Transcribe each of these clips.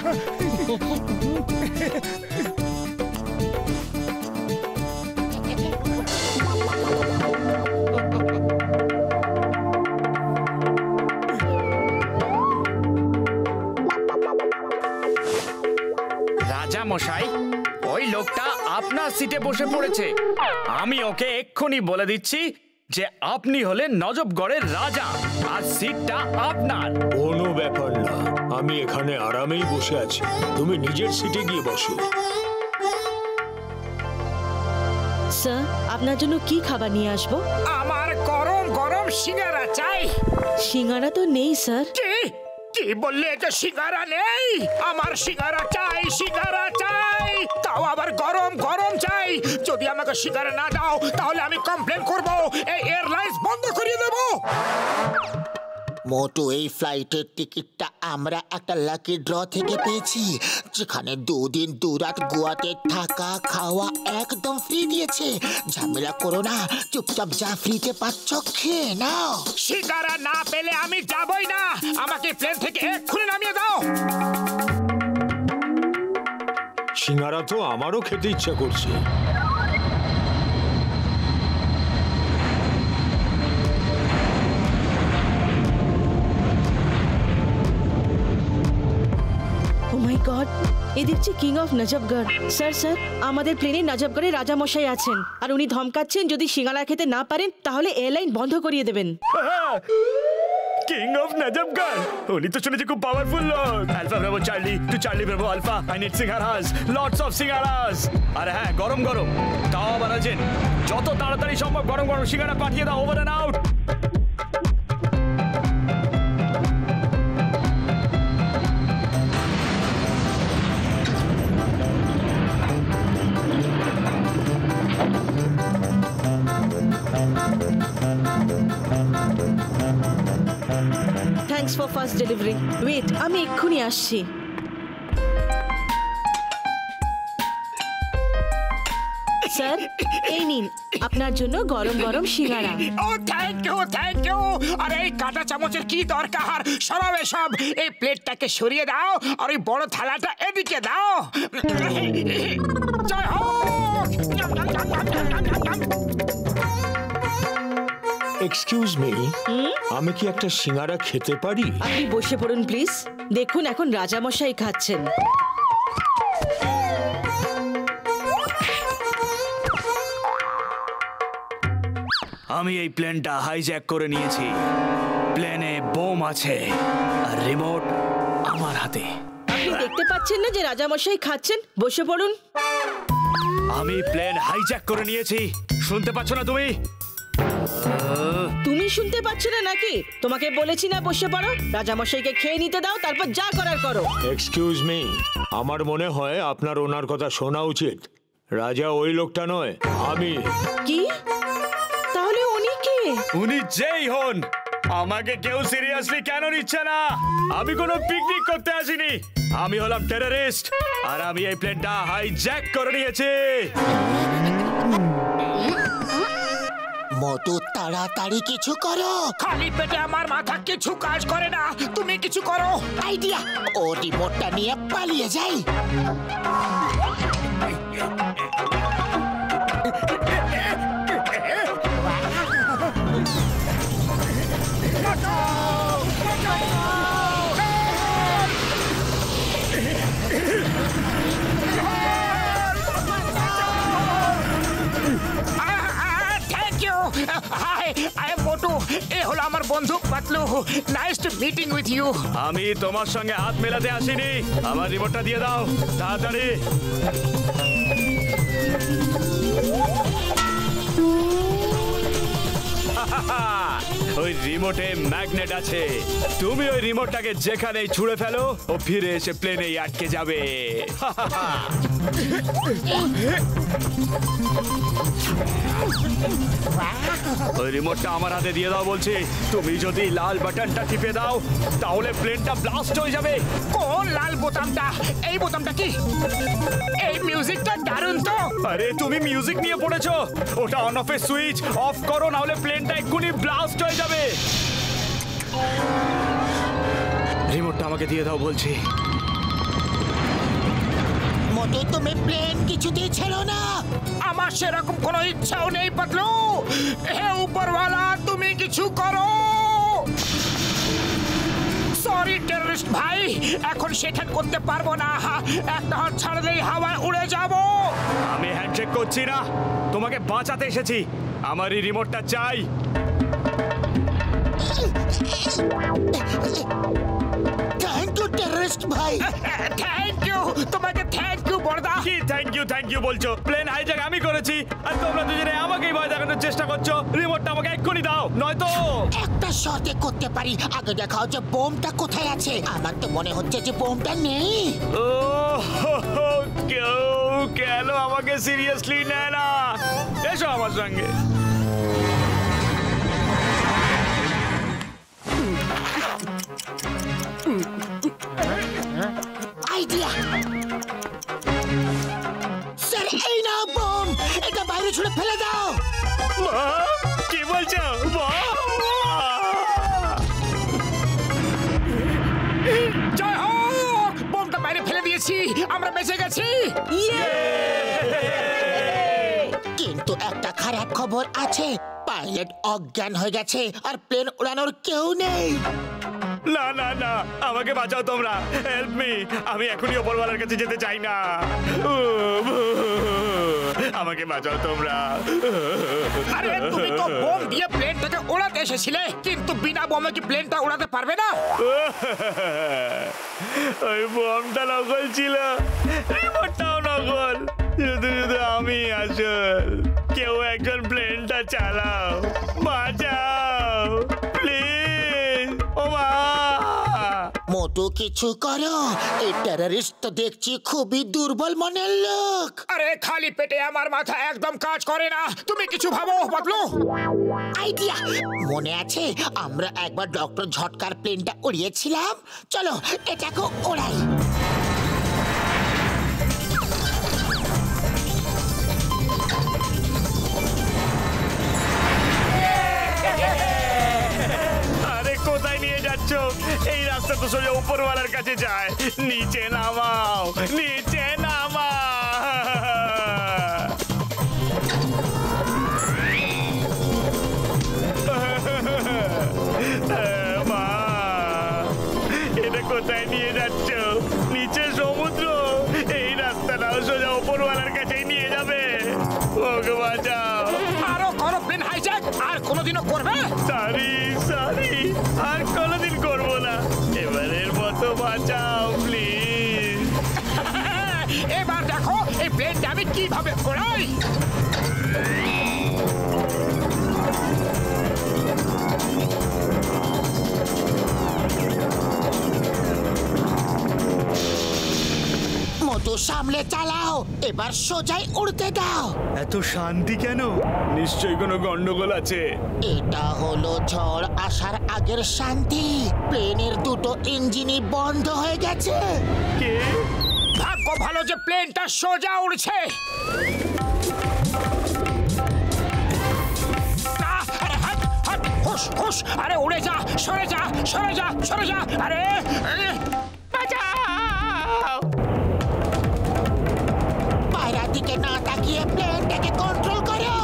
রাজা মশাই, ওই লোকটা আপনার সিটে বসে পড়েছে। আমি ওকে এক্ষুনি বলে দিচ্ছি যে আপনি হলেন নজবগড়ের রাজা আর সিটটা আপনার। কোনো ব্যাপার না, আমি এখানে আরামেই বসে আছি, তুমি নিজের সিটে গিয়ে বসো। স্যার, আপনার জন্য কি খাবার নিয়ে আসবো? আমার গরম গরম সিঙ্গারা চাই। সিঙ্গারা তো নেই স্যার। কি বললে যে সিঙ্গারা নেই? আমার সিঙ্গারা চাই, সিঙ্গারা চাই, তাও আবার গরম গরম চাই। যদি আমাকে সিঙ্গারা না দাও তাহলে আমি কমপ্লেন করব, এই এয়ারলাইন্স বন্ধ করিয়ে দেব। মোটু, এই ফ্লাইটের টিকিটটা আমরা একটা লাকি ড্র থেকে পেয়েছি, যেখানে 2 দিন 2 রাত গোয়াতে থাকা খাওয়া একদম ফ্রি দিয়েছে। ঝামেলা করো না, চুপচাপ যা ফ্রিতে পাচ্ছ খেয়ে নাও। সিঙ্গারা না পেলে আমি যাবই না, আমাকে প্লেন থেকে এক্ষুনি নামিয়ে দাও। সিঙ্গারা তো আমারও খেতে ইচ্ছা করছে। ও মাই গড, এ দেখছি কিং অফ নজবগড়। স্যার স্যার, আমাদের প্লেনে নজবগড়ে রাজা মশাই আছেন আর উনি ধমকাচ্ছেন যদি সিঙ্গারা খেতে না পারেন তাহলে এয়ারলাইন বন্ধ করিয়ে দেবেন। কিং অফ নজবগড়, উনি তো শুনেছি খুব পাওয়ারফুল লোক। Alpha bravo charlie two charlie bravo alpha, I need singaras, lots of singaras. আরে হ্যাঁ, গরম গরম, তাও আবার আছেন। যত তাড়াতাড়ি সম্ভব গরম গরম সিঙ্গারা পাঠিয়ে দাও, over and out. Thanks for fast delivery. Wait, আমি এক্ষুনি আসছি। স্যার, এই নিন আপনার জন্য গরম গরম সিঙ্গারা। ও থ্যাংক ইউ, থ্যাংক ইউ। আরে এই কাঁটা চামচের কি দরকার? সরাবে সব। এই প্লেটটাকে সরিয়ে দাও আর ওই বড় থালাটা এদিকে দাও। জয় হোক। এক্সকিউজ মি, আমি কি একটা সিঙ্গারা খেতে পারি? আপনি বসে পড়ুন প্লিজ। দেখুন এখন রাজামশাই খাচ্ছেন। আমি এই প্লেনটা হাইজ্যাক করে নিয়েছি। প্লেনে বোম আছে আর রিমোট আমার হাতে। আপনি দেখতে পাচ্ছেন না যে রাজামশাই খাচ্ছেন? বসে পড়ুন। আমি প্লেন হাইজ্যাক করে নিয়েছি, শুনতে পাচ্ছ না তুমি? তুমি শুনতে পাচ্ছ না নাকি? তোমাকে বলেছি না বসে পড়ো। রাজামশাইকে খেয়ে নিতে দাও, তারপর যা করার করো। এক্সকিউজ মি, আমার মনে হয় আপনার ওনার কথা শোনা উচিত। রাজা ওই লোকটা নয়, আমি। কি? তাহলে উনি কে? উনি যেই হন, আমাকে কেউ সিরিয়াসলি কেন নিচ্ছে না? আমি কোনো পিকনিক করতে আসিনি, আমি হলাম টেররিস্ট আর আমি এই প্লেনটা হাইজ্যাক করে নিয়েছি। মোটু, তাড়াতাড়ি কিছু করো। খালি পেটে আমার মাথা কিছু কাজ করে না, তুমি কিছু করো। আইডিয়া, ও রিমোটটা নিয়ে পালিয়ে যাই। Hi, I am Motu. এ হলো আমার বন্ধু Patlu. Nice to meeting with you. আমি তোমার সঙ্গে হাত মেলাতে আসিনি, আমার রিমোটটা দিয়ে দাও তাড়াতাড়ি। ওই রিমোটে ম্যাগনেট আছে, তুমি ওই রিমোটটাকে যেখানেই ছুঁড়ে ফেলো ও ফিরে এসে প্লেনেই আটকে যাবে। ওই রিমোটটা আমার হাতে দিয়ে দাও বলছি। তুমি যদি লাল বাটনটা টিপে দাও তাহলে প্লেনটা ব্লাস্ট হয়ে যাবে। কোন লাল বোতামটা? এই বোতামটা কি? এই মিউজিকটা দারুণ তো। আরে তুমি মিউজিক নিয়ে পড়েছো, ওটা অন অফ এর সুইচ অফ করো, না হলে প্লেনটা এক্ষুনি ব্লাস্ট হয়ে যাবে। রিমোটটা আমাকে দিয়ে দাও বলছি। মোটু তুমি প্লেন কিছুতেই ছেড়ো না। আমার সেরকম কোনো ইচ্ছাও নেই পাতলু। হে উপরওয়ালা, তুমি কিছু করো। সরি টেররিস্ট ভাই, এখন সেটা করতে পারবো না। একটা হাত ছাড়লেই হাওয়ায় উড়ে যাব। আমি হ্যান্ডশেক করছি না, তোমাকে বাঁচাতে এসেছি। আমার এই রিমোটটা চাই। থ্যাংক ইউ টেররিস্ট ভাই। থ্যাংক ইউ, তোমাকে থ্যাংক ইউ বড়দা। কি থ্যাংক ইউ বলছো? প্লেন হাইজ্যাক আমি করেছি, আর তোমরা দুজনে আমাকেই ভয় দেখানোর চেষ্টা করছো। রিমোটটা আমাকে এক্ষুনি দাও, নয়তো একটা শর্তে করতে পারি। আগে দেখাও যে বোমটা কোথায় আছে। আমার তো মনে হচ্ছে যে বোমটা নেই। ও কেউ কেন আমাকে সিরিয়াসলি নেয় না? এসো আমার সঙ্গে। আইডিয়া স্যার, এই নাও বোম। এটা বাইরে ছুড়ে ফেলে দাও। কি বলছো? জয় হোক, বোমটা বাইরে ফেলে দিয়েছি, আমরা বেঁচে গেছি। কিন্তু একটা খারাপ খবর আছে, পাইলট অজ্ঞান হয়ে গেছে আর প্লেন উড়ানোর কেউ নেই। না না না, আমাকে বাঁচাও তোমরা, হেল্প মি। আমি এখনই ওপরওয়ালার কাছে যেতে চাই না। আমাকে বাঁচাও তোমরা। আরে তুমি তো বোম দিয়ে প্লেনটাকে উড়াতে এসেছিলে, কিন্তু বিনা বোমে কি প্লেনটা উড়াতে পারবে না? ওই বোমটা নকল ছিল, রিমোটটাও নকল, শুধু শুধু আমি আসল। কেউ একজন প্লেনটা চালাও, বাঁচাও প্লিজ। ও মা! মোটু কিছু করো, এই টেররিস্ট তো দেখছি খুবই দুর্বল মনের লোক। আরে খালি পেটে আমার মাথা একদম কাজ করে না, তুমি কিছু ভাবো পাতলু। আইডিয়া মনে আছে, আমরা একবার ডক্টর ঝটকার প্লেনটা উড়িয়েছিলাম। চলো এটাকে ওড়াই। আরে কোথায় নিয়ে যাচ্ছ? এই রাস্তা তো সোজা উপরওয়ালার কাছে যায়। নিচে নামাও, নিচে নামাও। মা, এটা কোথায় নিয়ে যাচ্ছ? নিচে সমুদ্র, এই রাস্তাটাও সোজা উপরওয়ালার কাছেই নিয়ে যাবে। ওকে বাঁচাও। আরো করো প্লেন হাইজ্যাক, আর কোনোদিনও করবে? সরি আর কোনোদিন করবো না। এবারের মতো বাঁচাও প্লিজ। এবার দেখো এই প্লেনটা আমি কিভাবে ওড়াই। মোটু সামলে চালাও, এবার সোজাই উড়তে দাও। এত শান্তি কেন? নিশ্চয়ই কোনো গন্ডগোল আছে। এটা হলো ঝড় আসার আগের শান্তি। প্লেনের দুটো ইঞ্জিনই বন্ধ হয়ে গেছে। কে? ভাগ্য ভালো যে প্লেনটা সোজা উড়ছে। আরে হাট হাট, হুশ হুশ, আরে উড়ে যা, সরে যা সরে যা সরে যা। আরে বাঁচাও। পায়রার দিকে না তাকিয়ে প্লেনটাকে কন্ট্রোল করো।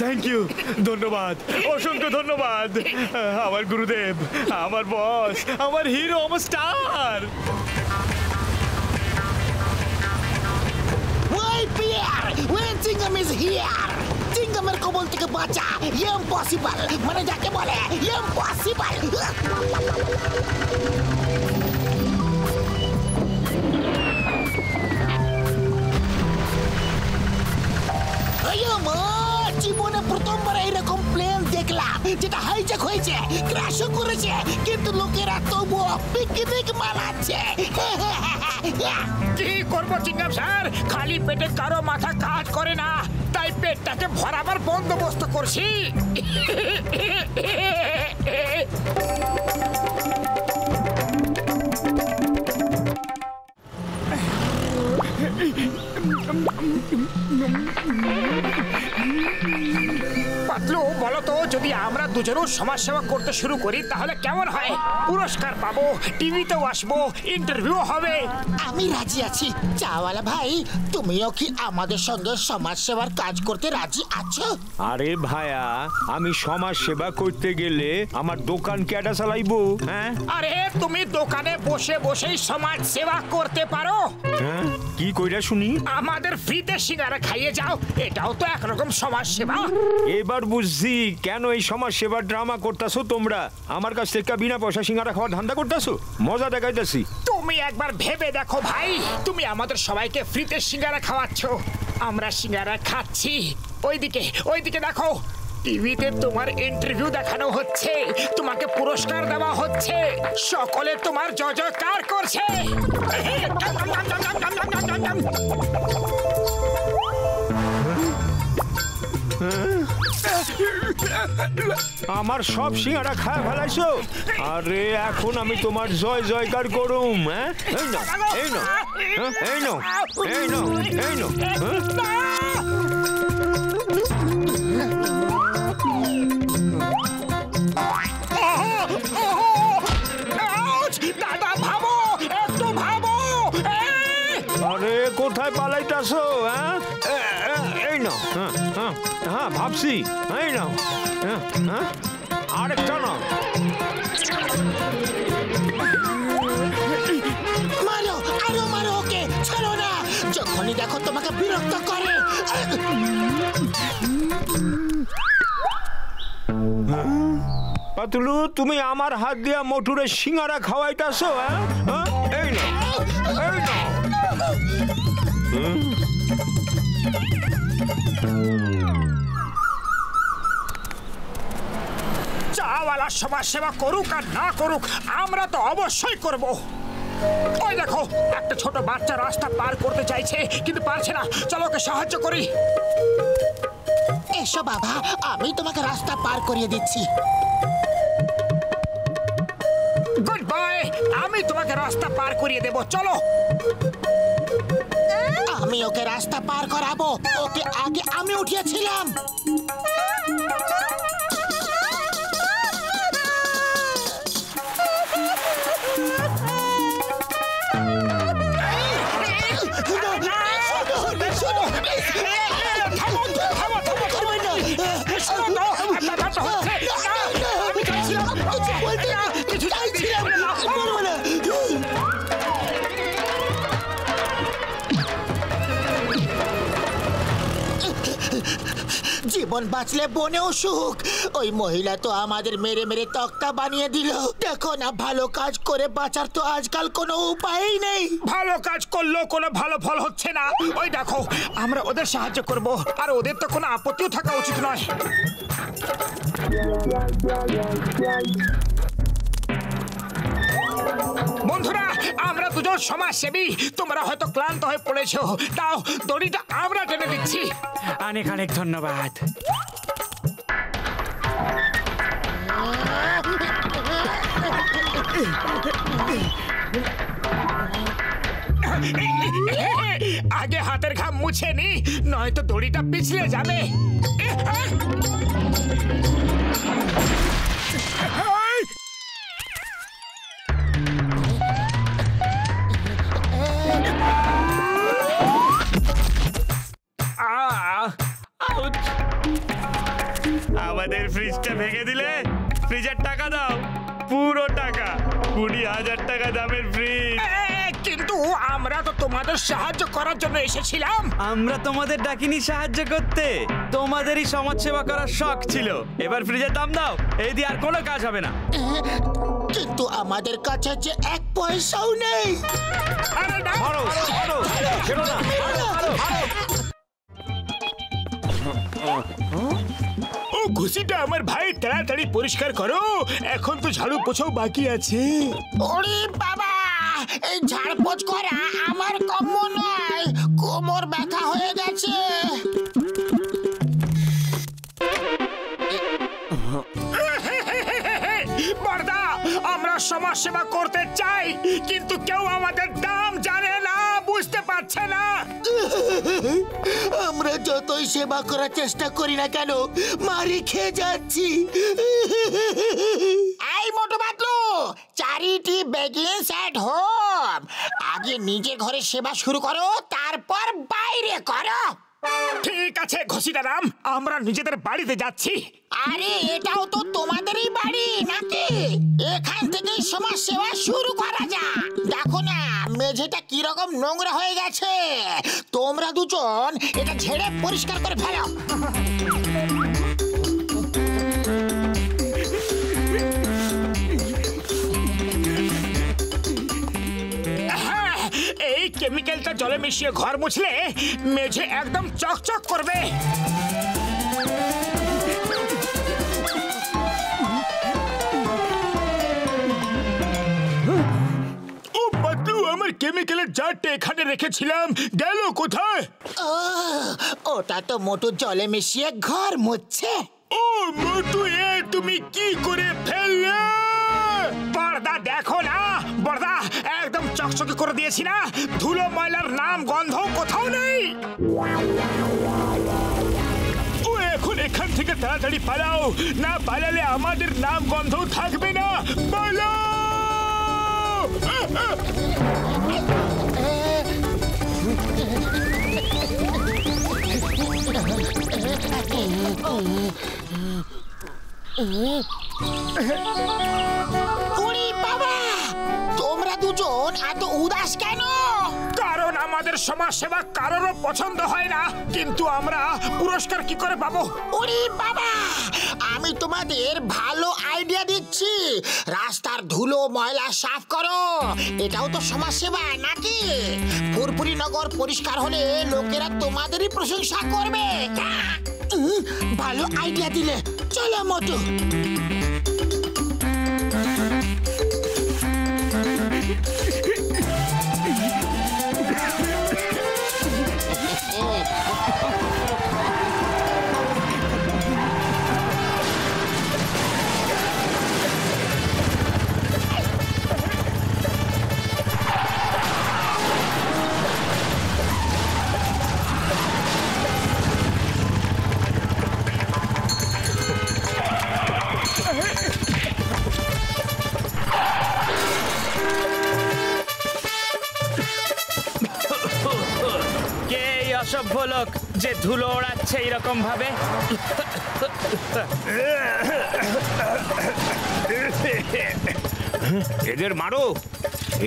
থ্যাংক ইউ, ধন্যবাদ, অসংখ্য ধন্যবাদ। আমার গুরুদেব, আমার বস, আমার হিরো, আমার স্টার। ওই পিয়ার, when Chingam is here, চিঙ্গামের কবল থেকে বাঁচা। ইম্পসিবল, মানে যাকে বলে ইম্পসিবল। জীবনে প্রথমবার এরকম প্লেন দেখলাম যেটা হাইজ্যাক হয়েছে, ক্র্যাশও করেছে, কিন্তু লোকেরা তবুও পিকনিক মানাচ্ছে। কি করবো চিঙ্গাম স্যার, খালি পেটে কারো মাথা কাজ করে না, তাই পেটটাকে ভরাবার বন্দোবস্ত করছি। পাতলু বলো তো, যদি আমরা দুজনেও সমাজ সেবা করতে শুরু করি তাহলে কেমন হয়? পুরস্কার পাবো, টিভিতেও আসবো, ইন্টারভিউ হবে। আমি রাজি আছি। চাওয়ালা ভাই, তুমিও কি আমাদের সঙ্গে সমাজ সেবার কাজ করতে রাজি আছো? আরে ভাইয়া, আমি সমাজ সেবা করতে গেলে আমার দোকান কেডা চালাইবো? হ্যাঁ, আরে তুমি দোকানে বসে বসেই সমাজ সেবা করতে পারো। হ্যাঁ, কি কইরা শুনি? আমাদের ফ্রিতে সিঙ্গারা খাইয়ে যাও, এটাও তো একরকম সমাজ সেবা। এবার বুঝছি কেন এই সমাজ সেবার ড্রামা করতেছো তোমরা। আমার কাছ থেকে বিনা পয়সা সিঙ্গারা খাওয়ার ধান্দা করতেছো, মজা দেখাইতেছি। তুমি একবার ভেবে দেখো ভাই, তুমি আমাদের সবাইকে ফ্রিতে সিঙ্গারা খাওয়াচ্ছ, আমরা সিঙ্গারা খাচ্ছি, ওইদিকে দেখো, টিভিতে তোমার ইন্টারভিউ দেখানো হচ্ছে, তোমাকে পুরস্কার দেওয়া হচ্ছে, সকলে তোমার জয়জয়কার করছে। আমার সব সিঙ্গারা খায় ফেলাইছো। আরে এখন আমি তোমার জয় জয়কার করুম। হ্যাঁ, এই নাও, এই নাও, হ্যাঁ, এই নাও, এই নাও, এই নাও, দাদা ভাবো, একটু ভাবো। আরে কোথায় পালাইতাছো? হ্যাঁ, এই নাও, হ্যাঁ, হ্যাঁ, হ্যাঁ, ভাবছি, এই নাও, হ্যাঁ, হ্যাঁ, আরেকটা নাও। মারো, আরো মারো ওকে, ছাড়ো না। যখনই দেখো তোমাকে বিরক্ত করে। পাতলু, তুমি আমার হাত দিয়া মোটুরে সিঙ্গারা খাওয়াইতাছো? হ্যাঁ, হ্যাঁ, এই নাও, এই নাও। চাওয়ালা সমাজ সেবা করুক আর না করুক, আমরা তো অবশ্যই করব। ওই দেখো, একটা ছোট বাচ্চা রাস্তা পার করতে চাইছে কিন্তু পারছে না, চলো ওকে সাহায্য করি। এসো বাবা, আমি তোমাকে রাস্তা পার করিয়ে দিচ্ছি। গুড বাই, আমি তোমাকে রাস্তা পার করিয়ে দেব, চলো। আমি ওকে রাস্তা পার করাবো, ওকে আগে আমি উঠিয়েছিলাম। জীবন বাঁচলে বনেও সুখ। ওই মহিলা তো আমাদের মেরে মেরে তক্তা বানিয়ে দিল। দেখো না, ভালো কাজ করে বাঁচার তো আজকাল কোনো উপায়ই নেই। ভালো কাজ করলেও কোনো ভালো ফল হচ্ছে না। ওই দেখো, আমরা ওদের সাহায্য করব, আর ওদের তো কোনো আপত্তিও থাকা উচিত নয়। বন্ধুরা, আমরা দুজন সমাজসেবী, তোমরা হয়তো ক্লান্ত হয়ে পড়েছো, তাও দড়িটা আমরা টেনে দিচ্ছি। অনেক অনেক ধন্যবাদ। আগে হাতের ঘাম মুছে নি, নয়তো দড়িটা পিছলে যাবে। আমাদের ফ্রিজটা ভেঙে দিলে ফ্রিজের টাকা দাও, পুরো টাকা, 20,000 টাকা দামের ফ্রিজ। কিন্তু আমরা তো তোমাদের সাহায্য করার জন্য এসেছিলাম। আমরা তোমাদের ডাকিনি সাহায্য করতে, তোমাদেরই সমাজ সেবা করার শখ ছিল। এবার ফ্রিজের দাম দাও, এই দিয়ে আর কোনো কাজ হবে না। কিন্তু আমাদের কাছে যে এক পয়সাও নেই। আরে না, মারো, মারো, ছেড়ো না, মারো, মারো, মারো। ও ঘুষিটা আমার ভাই, তাড়াতাড়ি পরিষ্কার করো, এখন তো ঝাড়ু পোছাও বাকি আছে। ওরে বাবা, এই ঝাড়পোছ করা আমার কম্য নয়, কোমর ব্যথা হয়ে গেছে। বড়দা, আমরা সমাজ সেবা করতে চাই, কিন্তু কেউ আমাদের দাম জানে না, বুঝতে পারছে না। আমরা যতই সেবা করার চেষ্টা করি না কেন মারি খেয়ে যাচ্ছি। এই Motu Patlu, charity begins at home. আগে নিজে ঘরে সেবা শুরু করো, তারপর বাইরে করো। ঠিক আছে ঘসিটারাম, আমরা নিজেদের বাড়িতে যাচ্ছি। আরে এটাও তো তোমাদেরই বাড়ি নাকি? এখান থেকেই সমাজ সেবা শুরু করা যায়। দেখো না মেঝেটা কিরকম নোংরা হয়ে গেছে। তোমরা দুজন এটা ঝেড়ে পরিষ্কার করে ফেলো। এই কেমিক্যালটা জলে মিশিয়ে ঘর মুছলে মেঝে একদম চকচক করবে। ও পাতলু, আমার কেমিক্যালের জারটা এখানে রেখেছিলাম, গেল কোথায়? ওটা তো মোটু জলে মিশিয়ে ঘর মুছছে। ও মোটু, এ তুমি কি করে ফেললে? বড়দা দেখো না, বড়দা একদম চকচকে করে দিয়েছি না? ধুলো ময়লার নাম গন্ধ কোথাও নেই। ও এখন এখান থেকে তাড়াতাড়ি পালাও, না পালালে আমাদের নাম গন্ধ থাকবে না। পালাও! ওরে বাবা, তোমরা দুজন এত উদাস কেন? কারণ আমাদের সমাজ সেবা কারোরও পছন্দ হয় না, কিন্তু আমরা পুরস্কার কি করে পাবো? ওরে বাবা, আমি তোমাদের ভালো আইডিয়া দিচ্ছি। রাস্তার ধুলো ময়লা সাফ করো, এটাও তো সমাজ সেবা নাকি? ফুরফুরি নগর পরিষ্কার হলে লোকেরা তোমাদেরই প্রশংসা করবে। ভালো আইডিয়া দিলে। চলো মোটু। অসভ্য লোক যে ধুলো ওড়াচ্ছে এরকম ভাবে। এদের মারো,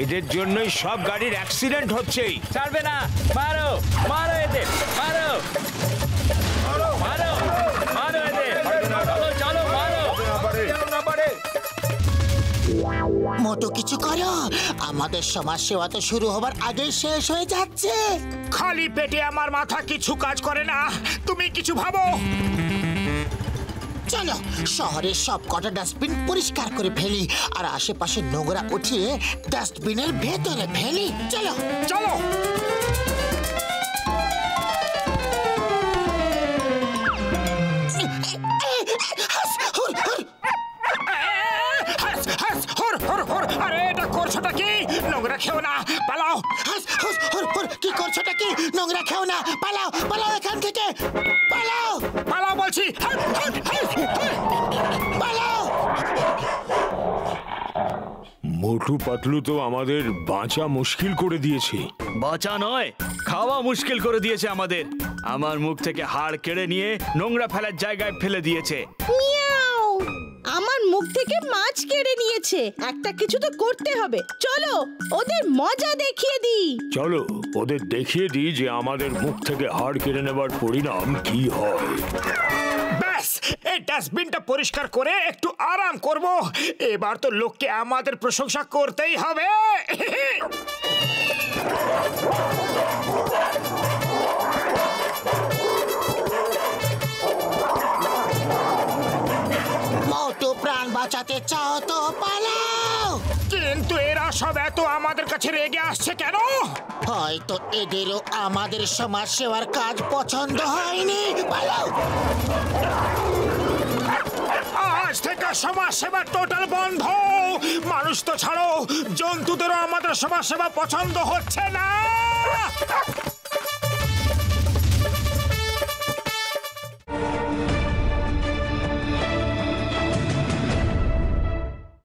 এদের জন্যই সব গাড়ির অ্যাক্সিডেন্ট হচ্ছে। ছাড়বে না, মারো মারো এদের, মারো মারো মারো মারো এদের, চলো চলো মারো। মোটু কিছু করো, আমাদের সমাজ সেবা তো শুরু হবার আগেই শেষ হয়ে যাচ্ছে। খালি পেটে আমার মাথা কিছু কাজ করে না, তুমি কিছু ভাবো। চলো শহরের সব কটা ডাস্টবিন পরিষ্কার করে ফেলি, আর আশেপাশে নোংরা উঠিয়ে ডাস্টবিনের ভেতরে ফেলি। চলো চলো। আরে এটা করছোটা কি? নোংরা খেও না, পালাও। কি করছোটা কি? নোংরা খেও না, পালাও পালাও এখান থেকে, পালাও পালাও বলছি, পালাও। মোটু পাতলু তো আমাদের বাঁচা মুশকিল করে দিয়েছে। বাঁচা নয়, খাওয়া মুশকিল করে দিয়েছে আমাদের। আমার মুখ থেকে হাড় কেড়ে নিয়ে নোংরা ফেলার জায়গায় ফেলে দিয়েছে। মিয়াও, আমার মুখ থেকে মাছ কেড়ে নিয়েছে। একটা কিছু তো করতে হবে। চলো ওদের মজা দেখিয়ে দিই। চলো ওদের দেখিয়ে দিই যে আমাদের মুখ থেকে হাড় কেড়ে নেবার পরিণাম কি হয়। ব্যাস, এই ডাস্টবিনটা পরিষ্কার করে একটু আরাম করব। এবার তো লোককে আমাদের প্রশংসা করতেই হবে। মোটু প্রাণ বাঁচাতে চাও তো পালাও। কিন্তু এরা সব এত আমাদের কাছে রেগে আসছে কেন? হয়তো এদেরও আমাদের সমাজ সেবার কাজ পছন্দ হয়নি। পালাও। আজ থেকে সমাজ সেবা টোটাল বন্ধ। মানুষ তো ছাড়ো, জন্তুদেরও আমাদের সমাজ সেবা পছন্দ হচ্ছে না।